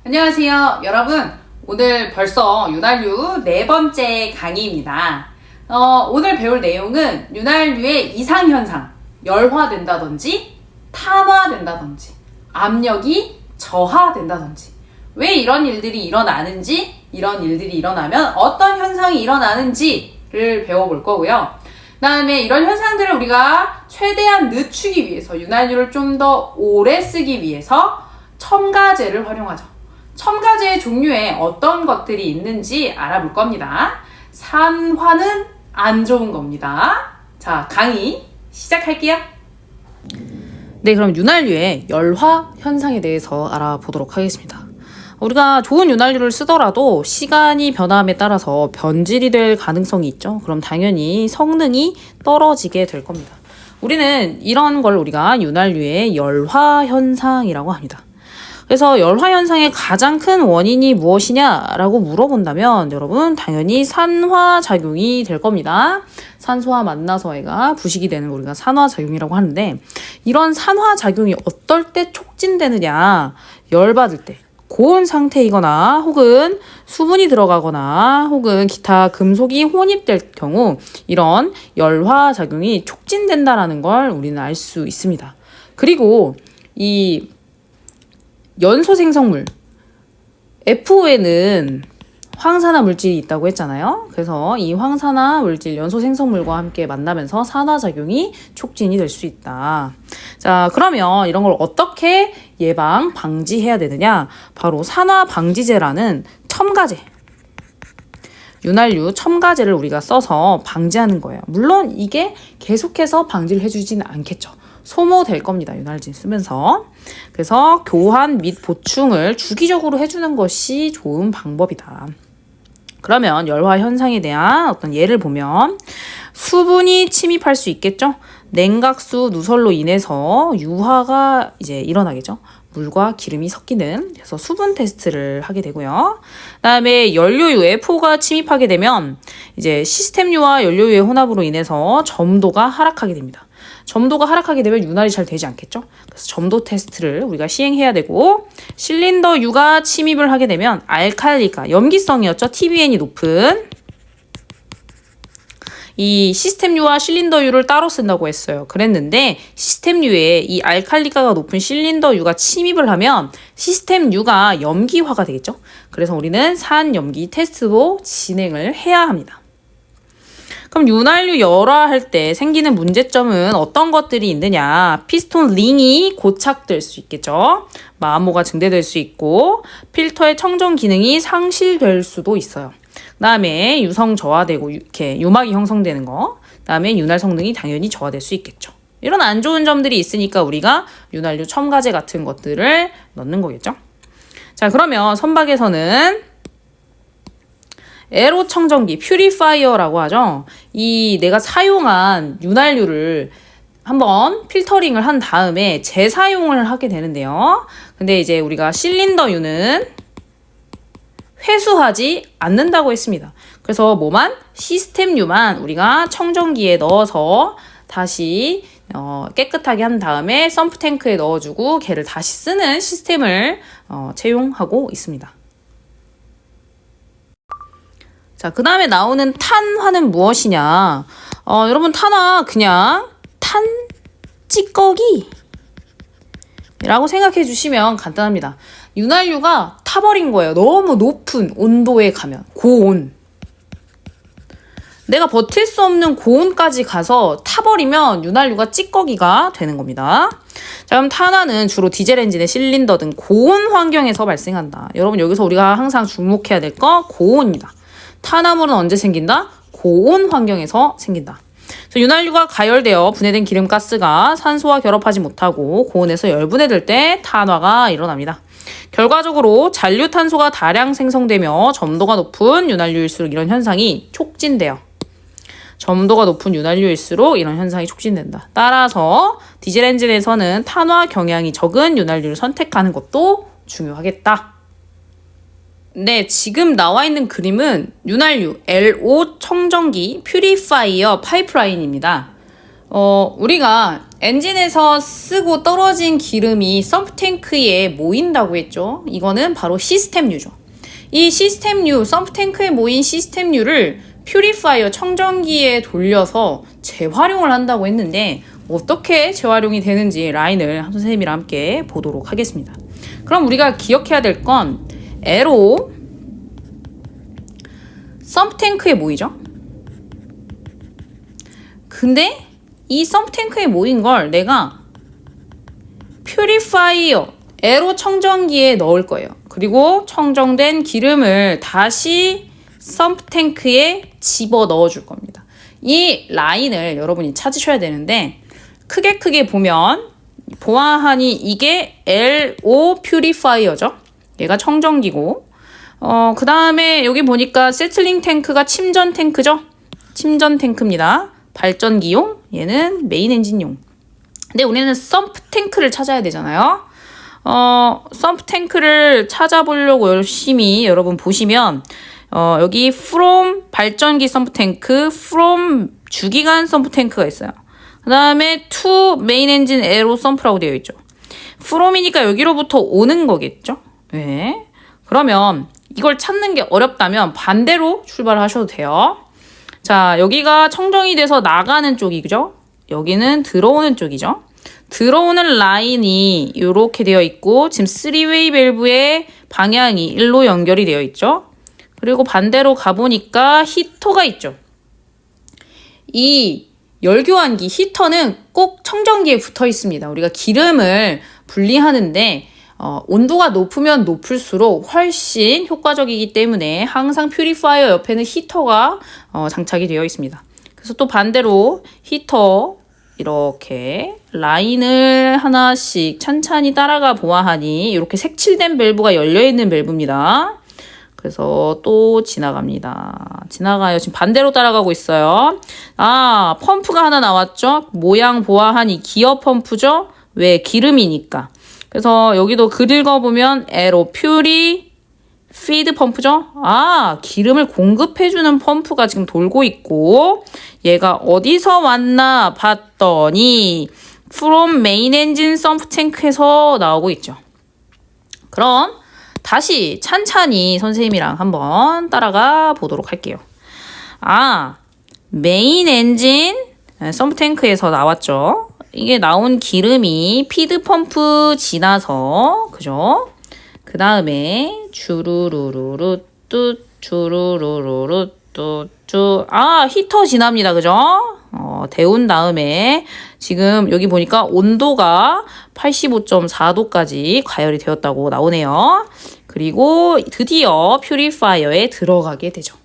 안녕하세요 여러분. 오늘 벌써 윤활유 네 번째 강의입니다. 오늘 배울 내용은 윤활유의 이상현상, 열화된다든지 탄화된다든지 압력이 저하된다든지 왜 이런 일들이 일어나는지, 이런 일들이 일어나면 어떤 현상이 일어나는지를 배워볼 거고요. 그 다음에 이런 현상들을 우리가 최대한 늦추기 위해서, 윤활유를 좀 더 오래 쓰기 위해서 첨가제를 활용하죠. 첨가제의 종류에 어떤 것들이 있는지 알아볼 겁니다. 산화는 안 좋은 겁니다. 자, 강의 시작할게요. 네, 그럼 윤활유의 열화 현상에 대해서 알아보도록 하겠습니다. 우리가 좋은 윤활유를 쓰더라도 시간이 변함에 따라서 변질이 될 가능성이 있죠. 그럼 당연히 성능이 떨어지게 될 겁니다. 우리는 이런 걸 우리가 윤활유의 열화 현상이라고 합니다. 그래서 열화 현상의 가장 큰 원인이 무엇이냐라고 물어본다면 여러분 당연히 산화작용이 될 겁니다. 산소와 만나서 애가 부식이 되는 우리가 산화작용이라고 하는데, 이런 산화작용이 어떨 때 촉진되느냐, 열받을 때 고온 상태이거나 혹은 수분이 들어가거나 혹은 기타 금속이 혼입될 경우 이런 열화작용이 촉진된다라는 걸 우리는 알 수 있습니다. 그리고 이 연소 생성물 F5에는 황산화 물질이 있다고 했잖아요. 그래서 이 황산화 물질 연소 생성물과 함께 만나면서 산화작용이 촉진이 될 수 있다. 자, 그러면 이런 걸 어떻게 예방 방지해야 되느냐? 바로 산화 방지제라는 첨가제, 윤활유 첨가제를 우리가 써서 방지하는 거예요. 물론 이게 계속해서 방지를 해주지는 않겠죠. 소모될 겁니다. 윤활유 쓰면서. 그래서 교환 및 보충을 주기적으로 해주는 것이 좋은 방법이다. 그러면 열화 현상에 대한 어떤 예를 보면 수분이 침입할 수 있겠죠. 냉각수 누설로 인해서 유화가 이제 일어나겠죠. 물과 기름이 섞이는, 그래서 수분 테스트를 하게 되고요. 그다음에 연료유에 포가 침입하게 되면 이제 시스템유와 연료유의 혼합으로 인해서 점도가 하락하게 됩니다. 점도가 하락하게 되면 윤활이 잘 되지 않겠죠? 그래서 점도 테스트를 우리가 시행해야 되고, 실린더유가 침입을 하게 되면 알칼리가, 염기성이었죠? TBN이 높은 이 시스템유와 실린더유를 따로 쓴다고 했어요. 그랬는데 시스템유에 이 알칼리가가 높은 실린더유가 침입을 하면 시스템유가 염기화가 되겠죠? 그래서 우리는 산염기 테스트도 진행을 해야 합니다. 그럼 윤활유 열화할 때 생기는 문제점은 어떤 것들이 있느냐? 피스톤 링이 고착될 수 있겠죠. 마모가 증대될 수 있고 필터의 청정 기능이 상실될 수도 있어요. 그다음에 유성 저하되고 이렇게 유막이 형성되는 거. 그다음에 윤활 성능이 당연히 저하될 수 있겠죠. 이런 안 좋은 점들이 있으니까 우리가 윤활유 첨가제 같은 것들을 넣는 거겠죠. 자, 그러면 선박에서는 에로 청정기, 퓨리파이어라고 하죠. 이 내가 사용한 윤활유를 한번 필터링을 한 다음에 재사용을 하게 되는데요. 근데 이제 우리가 실린더유는 회수하지 않는다고 했습니다. 그래서 뭐만? 시스템유만 우리가 청정기에 넣어서 다시 깨끗하게 한 다음에 펌프탱크에 넣어주고 걔를 다시 쓰는 시스템을 채용하고 있습니다. 자, 그 다음에 나오는 탄화는 무엇이냐? 여러분 탄화 그냥 탄 찌꺼기 라고 생각해 주시면 간단합니다. 윤활유가 타버린 거예요. 너무 높은 온도에 가면, 고온. 내가 버틸 수 없는 고온까지 가서 타버리면 윤활유가 찌꺼기가 되는 겁니다. 자, 그럼 탄화는 주로 디젤 엔진의 실린더 등 고온 환경에서 발생한다. 여러분 여기서 우리가 항상 주목해야 될 거 고온입니다. 탄화물은 언제 생긴다? 고온 환경에서 생긴다. 그래서 윤활유가 가열되어 분해된 기름가스가 산소와 결합하지 못하고 고온에서 열분해될 때 탄화가 일어납니다. 결과적으로 잔류탄소가 다량 생성되며 점도가 높은 윤활유일수록 이런 현상이 촉진돼요. 점도가 높은 윤활유일수록 이런 현상이 촉진된다. 따라서 디젤 엔진에서는 탄화 경향이 적은 윤활유를 선택하는 것도 중요하겠다. 네, 지금 나와 있는 그림은 윤활유 LO 청정기 퓨리파이어 파이프라인입니다. 우리가 엔진에서 쓰고 떨어진 기름이 썸프탱크에 모인다고 했죠. 이거는 바로 시스템유죠. 이 시스템유, 썸프탱크에 모인 시스템유를 퓨리파이어 청정기에 돌려서 재활용을 한다고 했는데 어떻게 재활용이 되는지 라인을 선생님이랑 함께 보도록 하겠습니다. 그럼 우리가 기억해야 될 건 에로 썸프탱크에 모이죠. 근데 이 썸프탱크에 모인 걸 내가 퓨리파이어 에로 청정기에 넣을 거예요. 그리고 청정된 기름을 다시 썸프탱크에 집어 넣어 줄 겁니다. 이 라인을 여러분이 찾으셔야 되는데 크게 보면 보아하니 이게 LO 퓨리파이어죠. 얘가 청정기고 그 다음에 여기 보니까 세틀링 탱크가 침전 탱크죠. 침전 탱크입니다. 발전기용, 얘는 메인 엔진용. 근데 우리는 썸프 탱크를 찾아야 되잖아요. 썸프 탱크를 찾아보려고 열심히 여러분 보시면 여기 from 발전기 썸프 탱크, from 주기관 썸프 탱크가 있어요. 그 다음에 to 메인 엔진 에로 썸프라고 되어 있죠. from이니까 여기로부터 오는 거겠죠. 네. 그러면 이걸 찾는 게 어렵다면 반대로 출발하셔도 돼요. 자, 여기가 청정이 돼서 나가는 쪽이죠. 여기는 들어오는 쪽이죠. 들어오는 라인이 이렇게 되어 있고 지금 3웨이 밸브의 방향이 1로 연결이 되어 있죠. 그리고 반대로 가보니까 히터가 있죠. 이 열교환기 히터는 꼭 청정기에 붙어 있습니다. 우리가 기름을 분리하는데 온도가 높으면 높을수록 훨씬 효과적이기 때문에 항상 퓨리파이어 옆에는 히터가 장착이 되어 있습니다. 그래서 또 반대로 히터 이렇게 라인을 하나씩 찬찬히 따라가 보아하니 이렇게 색칠된 밸브가 열려있는 밸브입니다. 그래서 또 지나가요. 지금 반대로 따라가고 있어요. 펌프가 하나 나왔죠. 모양 보아하니 기어 펌프죠. 왜? 기름이니까. 그래서 여기도 글 읽어보면 에로 퓨리 피드 펌프죠. 기름을 공급해주는 펌프가 지금 돌고 있고 얘가 어디서 왔나 봤더니 from main engine sump tank에서 나오고 있죠. 그럼 다시 찬찬히 선생님이랑 한번 따라가 보도록 할게요. 메인 엔진 썸프 탱크에서 나왔죠. 이게 나온 기름이 피드 펌프 지나서 그죠? 그 다음에 주르르르르 뚜 주르르르르 뚜쭈 히터 지납니다. 그죠? 데운 다음에 지금 여기 보니까 온도가 85.4도까지 가열이 되었다고 나오네요. 그리고 드디어 퓨리파이어에 들어가게 되죠.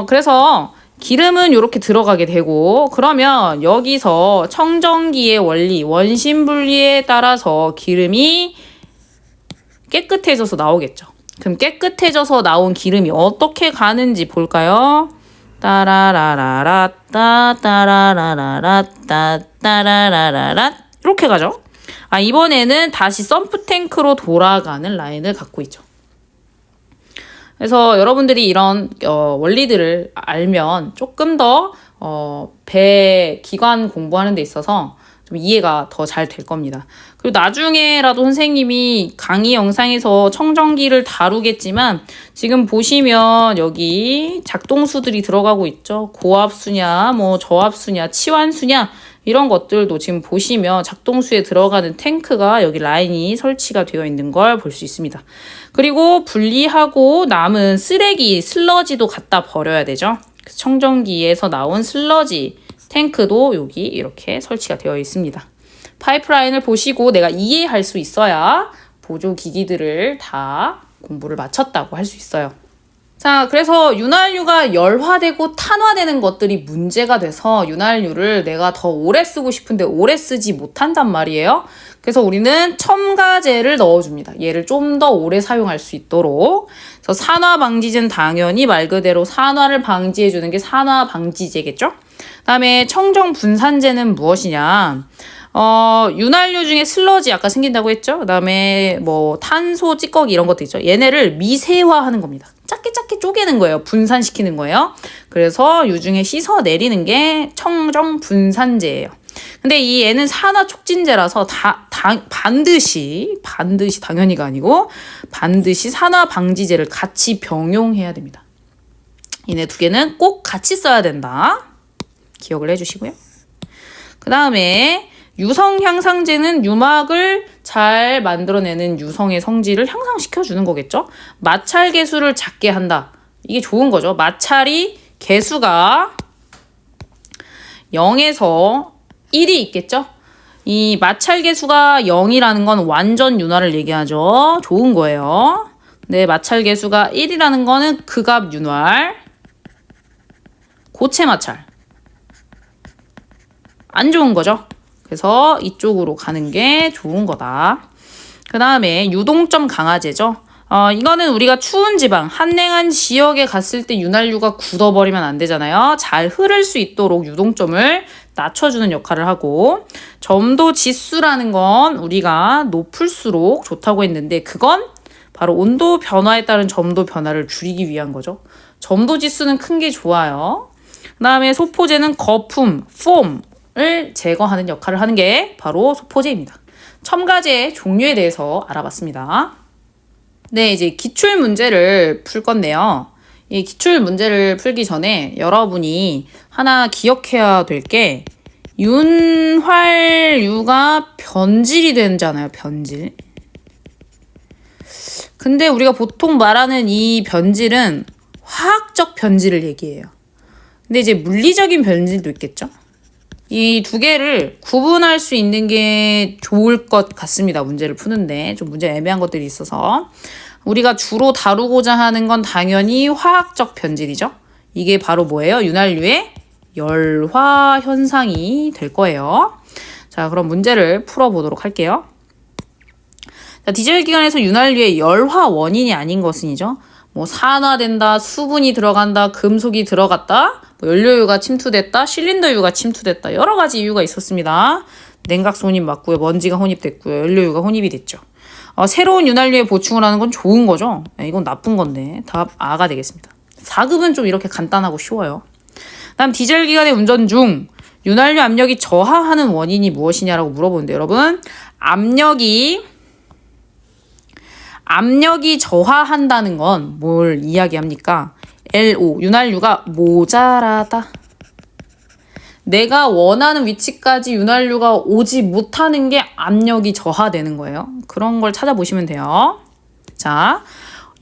그래서 기름은 이렇게 들어가게 되고 그러면 여기서 청정기의 원리, 원심 분리에 따라서 기름이 깨끗해져서 나오겠죠. 그럼 깨끗해져서 나온 기름이 어떻게 가는지 볼까요? 따라라라라 따라라라라 따라라라라 이렇게 가죠. 이번에는 다시 썸프 탱크로 돌아가는 라인을 갖고 있죠. 그래서 여러분들이 이런 원리들을 알면 조금 더 배 기관 공부하는 데 있어서 좀 이해가 더 잘 될 겁니다. 그리고 나중에라도 선생님이 강의 영상에서 청정기를 다루겠지만 지금 보시면 여기 작동수들이 들어가고 있죠. 고압수냐, 저압수냐, 치환수냐 이런 것들도 지금 보시면 작동수에 들어가는 탱크가 여기 라인이 설치가 되어 있는 걸 볼 수 있습니다. 그리고 분리하고 남은 쓰레기, 슬러지도 갖다 버려야 되죠. 청정기에서 나온 슬러지 탱크도 여기 이렇게 설치가 되어 있습니다. 파이프라인을 보시고 내가 이해할 수 있어야 보조기기들을 다 공부를 마쳤다고 할 수 있어요. 자, 그래서 윤활유가 열화되고 탄화되는 것들이 문제가 돼서 윤활유를 내가 더 오래 쓰고 싶은데 오래 쓰지 못한단 말이에요. 그래서 우리는 첨가제를 넣어줍니다. 얘를 좀 더 오래 사용할 수 있도록. 그래서 산화방지제는 당연히 말 그대로 산화를 방지해주는 게 산화방지제겠죠? 그다음에 청정분산제는 무엇이냐? 윤활유 중에 슬러지 아까 생긴다고 했죠? 그다음에 탄소 찌꺼기 이런 것도 있죠. 얘네를 미세화하는 겁니다. 작게 하얗게 쪼개는 거예요. 분산시키는 거예요. 그래서 유중에 씻어 내리는 게 청정 분산제예요. 근데 이 얘는 산화 촉진제라서 반드시 당연히가 아니고 반드시 산화 방지제를 같이 병용해야 됩니다. 이네 두 개는 꼭 같이 써야 된다. 기억을 해주시고요. 그 다음에 유성 향상제는 유막을 잘 만들어내는 유성의 성질을 향상시켜주는 거겠죠. 마찰 개수를 작게 한다. 이게 좋은 거죠. 마찰이 개수가 0에서 1이 있겠죠. 이 마찰 개수가 0이라는 건 완전 윤활을 얘기하죠. 좋은 거예요. 근데 마찰 개수가 1이라는 거는 극압 윤활, 고체 마찰. 안 좋은 거죠. 그래서 이쪽으로 가는 게 좋은 거다. 그 다음에 유동점 강화제죠. 이거는 우리가 추운 지방, 한냉한 지역에 갔을 때 윤활유가 굳어버리면 안 되잖아요. 잘 흐를 수 있도록 유동점을 낮춰주는 역할을 하고, 점도 지수라는 건 우리가 높을수록 좋다고 했는데 그건 바로 온도 변화에 따른 점도 변화를 줄이기 위한 거죠. 점도 지수는 큰 게 좋아요. 그 다음에 소포제는 거품, 폼을 제거하는 역할을 하는 게 바로 소포제입니다. 첨가제 종류에 대해서 알아봤습니다. 네, 이제 기출 문제를 풀 건데요. 이 기출 문제를 풀기 전에 여러분이 하나 기억해야 될 게 윤활유가 변질이 되잖아요. 변질. 근데 우리가 보통 말하는 이 변질은 화학적 변질을 얘기해요. 근데 이제 물리적인 변질도 있겠죠? 이 두 개를 구분할 수 있는 게 좋을 것 같습니다. 문제를 푸는데 좀 문제 애매한 것들이 있어서 우리가 주로 다루고자 하는 건 당연히 화학적 변질이죠. 이게 바로 뭐예요? 윤활유의 열화 현상이 될 거예요. 자, 그럼 문제를 풀어보도록 할게요. 자, 디젤 기관에서 윤활유의 열화 원인이 아닌 것은이죠. 뭐 산화된다, 수분이 들어간다, 금속이 들어갔다, 뭐 연료유가 침투됐다, 실린더유가 침투됐다, 여러 가지 이유가 있었습니다. 냉각수 혼입 맞고요, 먼지가 혼입됐고요, 연료유가 혼입이 됐죠. 새로운 윤활유에 보충을 하는 건 좋은 거죠. 이건 나쁜 건데 답 A가 되겠습니다. 4급은 좀 이렇게 간단하고 쉬워요. 다음 디젤 기관의 운전 중 윤활유 압력이 저하하는 원인이 무엇이냐라고 물어보는데 여러분 압력이 저하한다는 건 뭘 이야기합니까? LO, 윤활유가 모자라다. 내가 원하는 위치까지 윤활유가 오지 못하는 게 압력이 저하되는 거예요. 그런 걸 찾아보시면 돼요. 자,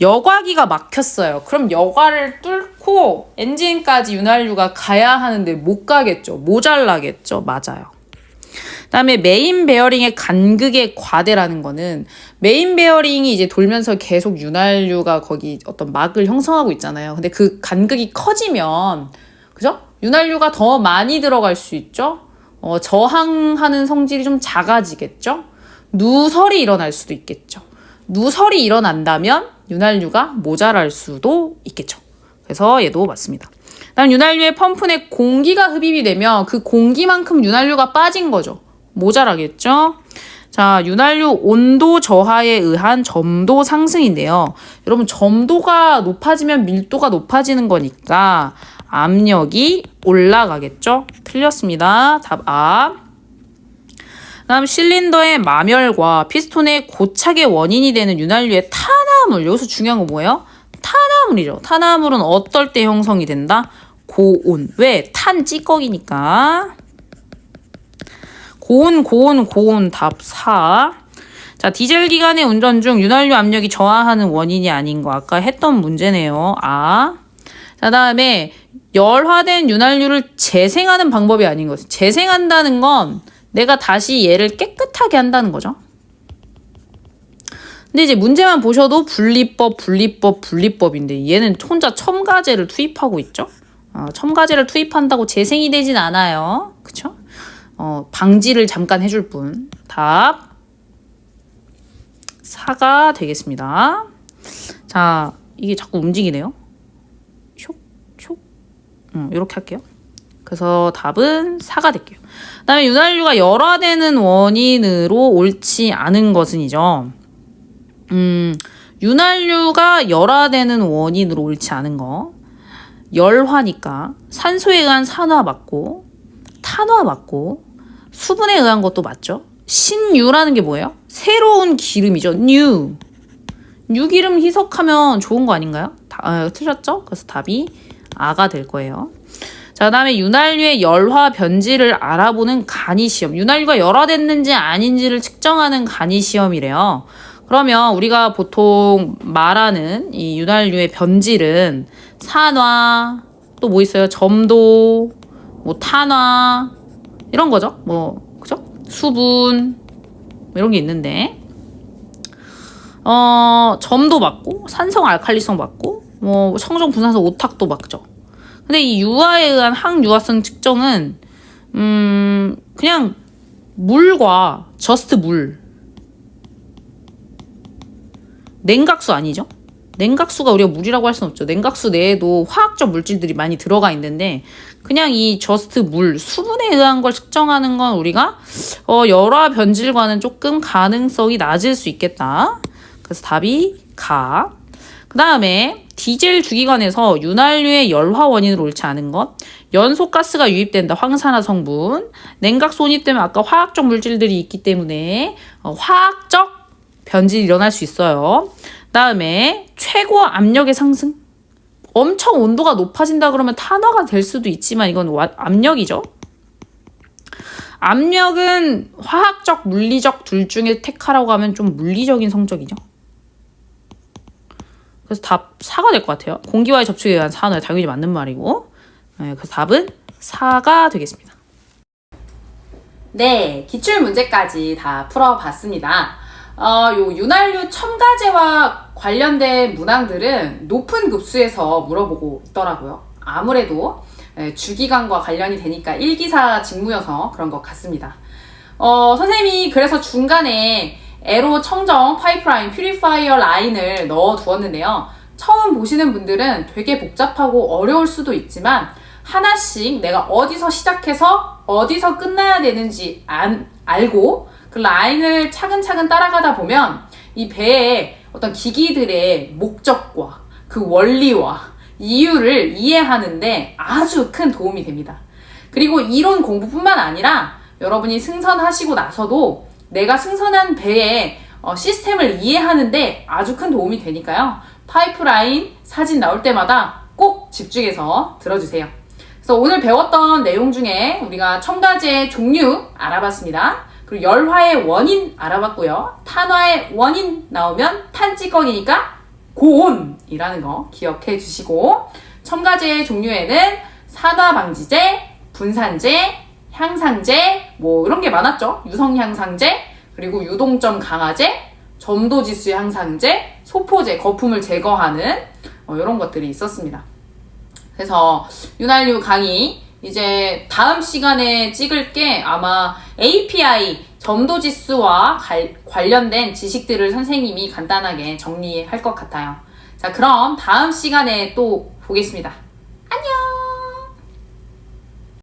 여과기가 막혔어요. 그럼 여과를 뚫고 엔진까지 윤활유가 가야 하는데 못 가겠죠. 모자라겠죠. 맞아요. 그다음에 메인 베어링의 간극의 과대라는 거는 메인 베어링이 이제 돌면서 계속 윤활유가 거기 어떤 막을 형성하고 있잖아요. 근데 그 간극이 커지면 그죠? 윤활유가 더 많이 들어갈 수 있죠. 저항하는 성질이 좀 작아지겠죠. 누설이 일어날 수도 있겠죠. 누설이 일어난다면 윤활유가 모자랄 수도 있겠죠. 그래서 얘도 맞습니다. 다음 윤활유의 펌프 내 공기가 흡입이 되면 그 공기만큼 윤활유가 빠진 거죠. 모자라겠죠. 자, 윤활유 온도 저하에 의한 점도 상승인데요. 여러분 점도가 높아지면 밀도가 높아지는 거니까 압력이 올라가겠죠. 틀렸습니다. 답 A. 다음 실린더의 마멸과 피스톤의 고착의 원인이 되는 윤활유의 탄화물. 여기서 중요한 건 뭐예요? 탄화물이죠. 탄화물은 어떨 때 형성이 된다? 고온. 왜? 탄 찌꺼기니까. 고온 답 4. 자, 디젤 기관의 운전 중 윤활유 압력이 저하하는 원인이 아닌 거 아까 했던 문제네요. 아. 자, 다음에 열화된 윤활유를 재생하는 방법이 아닌 거죠. 재생한다는 건 내가 다시 얘를 깨끗하게 한다는 거죠. 근데 이제 문제만 보셔도 분리법인데 얘는 혼자 첨가제를 투입하고 있죠. 첨가제를 투입한다고 재생이 되진 않아요. 그쵸? 방지를 잠깐 해줄 뿐. 답 4가 되겠습니다. 자, 이게 자꾸 움직이네요. 이렇게 할게요. 그래서 답은 4가 될게요. 그 다음에 윤활유가 열화되는 원인으로 옳지 않은 것은이죠. 윤활유가 열화되는 원인으로 옳지 않은 거. 열화니까 산소에 의한 산화 맞고 탄화 맞고 수분에 의한 것도 맞죠. 신유라는 게 뭐예요? 새로운 기름이죠. 뉴 기름 희석하면 좋은 거 아닌가요? 틀렸죠? 그래서 답이 A가 될 거예요. 자, 그 다음에 윤활유의 열화 변질을 알아보는 간이시험. 윤활유가 열화됐는지 아닌지를 측정하는 간이시험이래요. 그러면 우리가 보통 말하는 이 윤활유의 변질은 산화, 또 뭐 있어요? 점도, 뭐 탄화, 이런 거죠. 그죠? 수분, 이런 게 있는데, 점도 맞고, 산성 알칼리성 맞고, 청정 분산성 오탁도 맞죠. 근데 이 유화에 의한 항유화성 측정은, 그냥 물과 저스트 물, 냉각수 아니죠? 냉각수가 우리가 물이라고 할 수는 없죠. 냉각수 내에도 화학적 물질들이 많이 들어가 있는데 그냥 이 저스트 물, 수분에 의한 걸 측정하는 건 우리가 열화 변질과는 조금 가능성이 낮을 수 있겠다. 그래서 답이 가. 그 다음에 디젤 주기관에서 윤활유의 열화 원인으로 옳지 않은 것. 연소가스가 유입된다. 황산화 성분. 냉각수 혼입되면 아까 화학적 물질들이 있기 때문에 화학적 변질이 일어날 수 있어요. 다음에 최고 압력의 상승. 엄청 온도가 높아진다 그러면 탄화가 될 수도 있지만 이건 압력이죠. 압력은 화학적, 물리적 둘 중에 택하라고 하면 좀 물리적인 성적이죠. 그래서 답 4가 될 것 같아요. 공기와의 접촉에 의한 산화 당연히 맞는 말이고. 그래서 답은 4가 되겠습니다. 네, 기출문제까지 다 풀어봤습니다. 요 윤활유 첨가제와 관련된 문항들은 높은 급수에서 물어보고 있더라고요. 아무래도 주기관과 관련이 되니까 1기사 직무여서 그런 것 같습니다. 선생님이 그래서 중간에 에로 청정 파이프라인, 퓨리파이어 라인을 넣어 두었는데요. 처음 보시는 분들은 되게 복잡하고 어려울 수도 있지만 하나씩 내가 어디서 시작해서 어디서 끝나야 되는지 알고 그 라인을 차근차근 따라가다 보면 이 배의 어떤 기기들의 목적과 그 원리와 이유를 이해하는데 아주 큰 도움이 됩니다. 그리고 이론 공부뿐만 아니라 여러분이 승선하시고 나서도 내가 승선한 배의 시스템을 이해하는데 아주 큰 도움이 되니까요. 파이프라인 사진 나올 때마다 꼭 집중해서 들어주세요. 그래서 오늘 배웠던 내용 중에 우리가 첨가제의 종류 알아봤습니다. 그리고 열화의 원인 알아봤고요. 탄화의 원인 나오면 탄찌꺼기니까 고온이라는 거 기억해 주시고, 첨가제의 종류에는 산화방지제, 분산제, 향상제 이런 게 많았죠. 유성향상제, 그리고 유동점 강화제, 점도지수 향상제, 소포제, 거품을 제거하는 이런 것들이 있었습니다. 그래서 윤활유 강의 이제 다음 시간에 찍을 게 아마 API 점도지수와 관련된 지식들을 선생님이 간단하게 정리할 것 같아요. 자, 그럼 다음 시간에 또 보겠습니다.